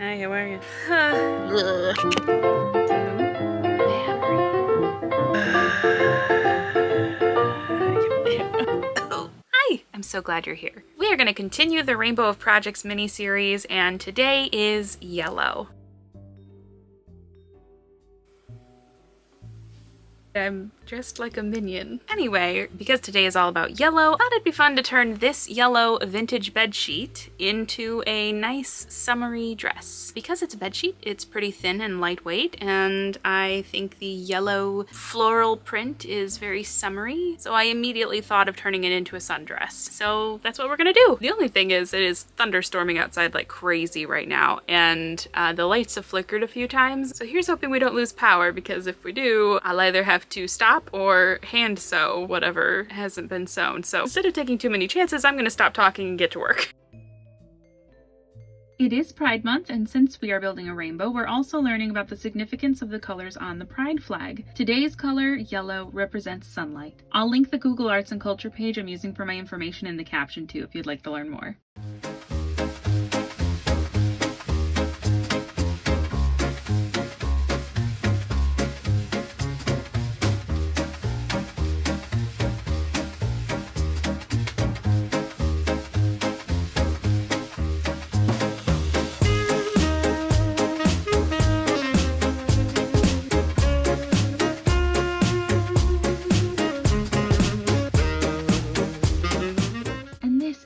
Hi, how are you? Hi! I'm so glad you're here. We are going to continue the Rainbow of Projects mini-series, and today is yellow. I'm dressed like a minion. Anyway, because today is all about yellow, I thought it'd be fun to turn this yellow vintage bedsheet into a nice summery dress. Because it's a bedsheet, it's pretty thin and lightweight, and I think the yellow floral print is very summery, so I immediately thought of turning it into a sundress. So that's what we're gonna do. The only thing is, it is thunderstorming outside like crazy right now, and the lights have flickered a few times, so here's hoping we don't lose power, because if we do, I'll either have to stop or hand sew whatever hasn't been sewn. So instead of taking too many chances, I'm gonna stop talking and get to work. It is Pride Month, and since we are building a rainbow, we're also learning about the significance of the colors on the Pride flag. Today's color, yellow, represents sunlight. I'll link the Google Arts and Culture page I'm using for my information in the caption too if you'd like to learn more.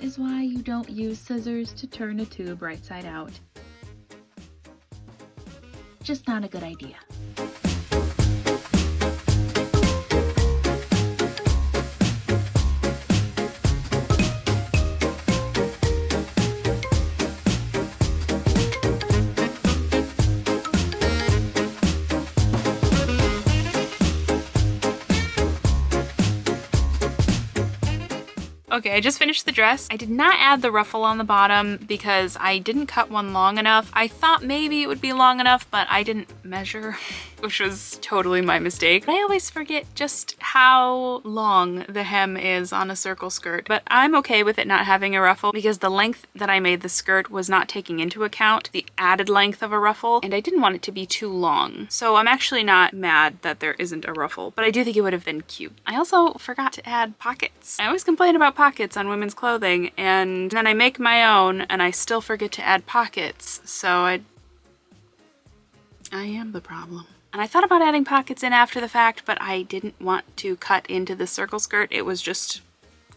Is why you don't use scissors to turn a tube right side out. Just not a good idea. Okay, I just finished the dress. I did not add the ruffle on the bottom because I didn't cut one long enough. I thought maybe it would be long enough, but I didn't measure, which was totally my mistake. I always forget just how long the hem is on a circle skirt, but I'm okay with it not having a ruffle because the length that I made the skirt was not taking into account the added length of a ruffle, and I didn't want it to be too long. So I'm actually not mad that there isn't a ruffle, but I do think it would have been cute. I also forgot to add pockets. I always complain about pockets on women's clothing, and then I make my own and I still forget to add pockets, so I am the problem. And I thought about adding pockets in after the fact, but I didn't want to cut into the circle skirt. It was just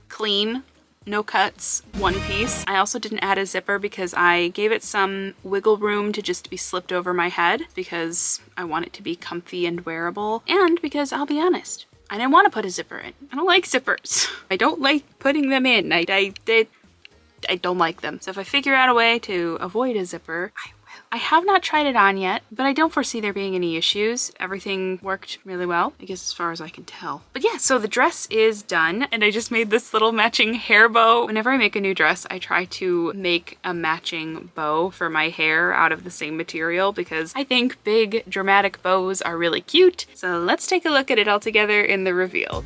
clean, no cuts, one piece. I also didn't add a zipper because I gave it some wiggle room to just be slipped over my head because I want it to be comfy and wearable, and because I'll be honest, I didn't want to put a zipper in. I don't like zippers. I don't like putting them in. I don't like them. So if I figure out a way to avoid a zipper, I will. I have not tried it on yet, but I don't foresee there being any issues. Everything worked really well, I guess as far as I can tell. But yeah, so the dress is done, and I just made this little matching hair bow. Whenever I make a new dress, I try to make a matching bow for my hair out of the same material because I think big dramatic bows are really cute. So let's take a look at it all together in the reveal.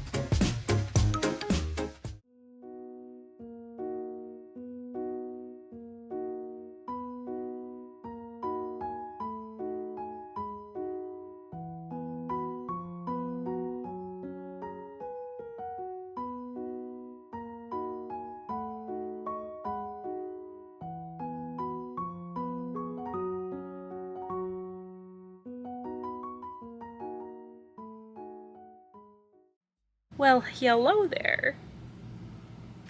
Well, hello there.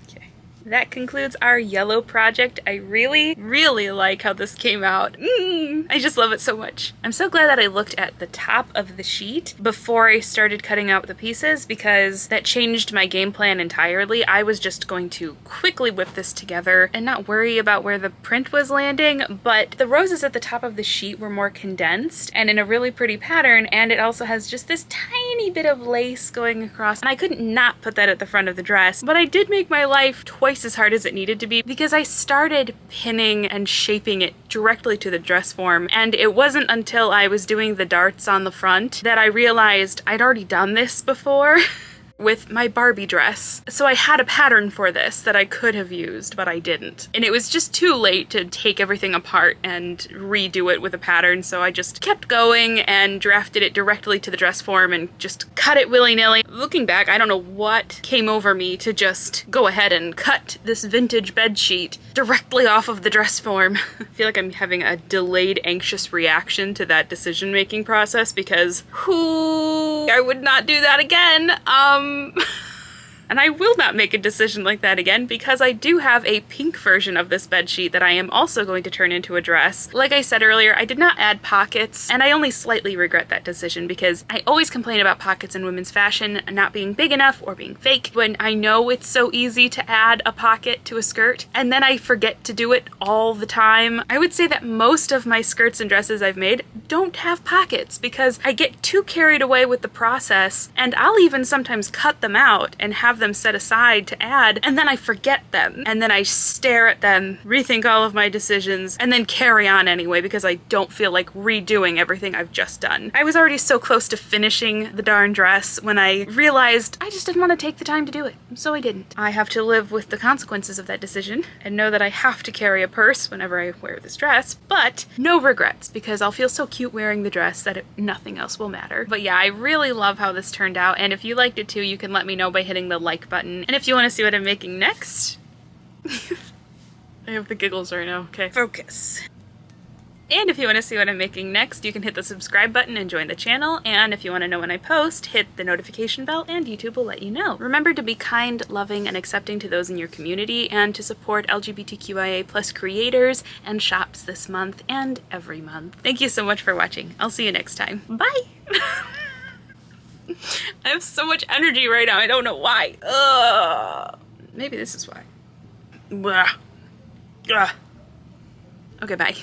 Okay. That concludes our yellow project. I really, really like how this came out. I just love it so much. I'm so glad that I looked at the top of the sheet before I started cutting out the pieces because that changed my game plan entirely. I was just going to quickly whip this together and not worry about where the print was landing, but the roses at the top of the sheet were more condensed and in a really pretty pattern, and it also has just this tiny bit of lace going across, and I couldn't not put that at the front of the dress, but I did make my life twice as hard as it needed to be because I started pinning and shaping it directly to the dress form, and it wasn't until I was doing the darts on the front that I realized I'd already done this before. with my Barbie dress. So I had a pattern for this that I could have used, but I didn't. And it was just too late to take everything apart and redo it with a pattern, so I just kept going and drafted it directly to the dress form and just cut it willy-nilly. Looking back, I don't know what came over me to just go ahead and cut this vintage bed sheet directly off of the dress form. I feel like I'm having a delayed anxious reaction to that decision-making process because I would not do that again. And I will not make a decision like that again because I do have a pink version of this bedsheet that I am also going to turn into a dress. Like I said earlier, I did not add pockets, and I only slightly regret that decision because I always complain about pockets in women's fashion not being big enough or being fake when I know it's so easy to add a pocket to a skirt, and then I forget to do it all the time. I would say that most of my skirts and dresses I've made don't have pockets because I get too carried away with the process, and I'll even sometimes cut them out and have them set aside to add, and then I forget them, and then I stare at them, rethink all of my decisions, and then carry on anyway because I don't feel like redoing everything I've just done. I was already so close to finishing the darn dress when I realized I just didn't want to take the time to do it, so I didn't. I have to live with the consequences of that decision and know that I have to carry a purse whenever I wear this dress, but no regrets because I'll feel so cute wearing the dress that nothing else will matter. But yeah, I really love how this turned out, and if you liked it too, you can let me know by hitting the like button. And if you want to see what I'm making next, I have the giggles right now. Okay, focus. And if you want to see what I'm making next, you can hit the subscribe button and join the channel. And if you want to know when I post, hit the notification bell and YouTube will let you know. Remember to be kind, loving, and accepting to those in your community and to support LGBTQIA+ creators and shops this month and every month. Thank you so much for watching. I'll see you next time. Bye! I have so much energy right now. I don't know why. Ugh. Maybe this is why. Blah. Ugh. Okay, bye.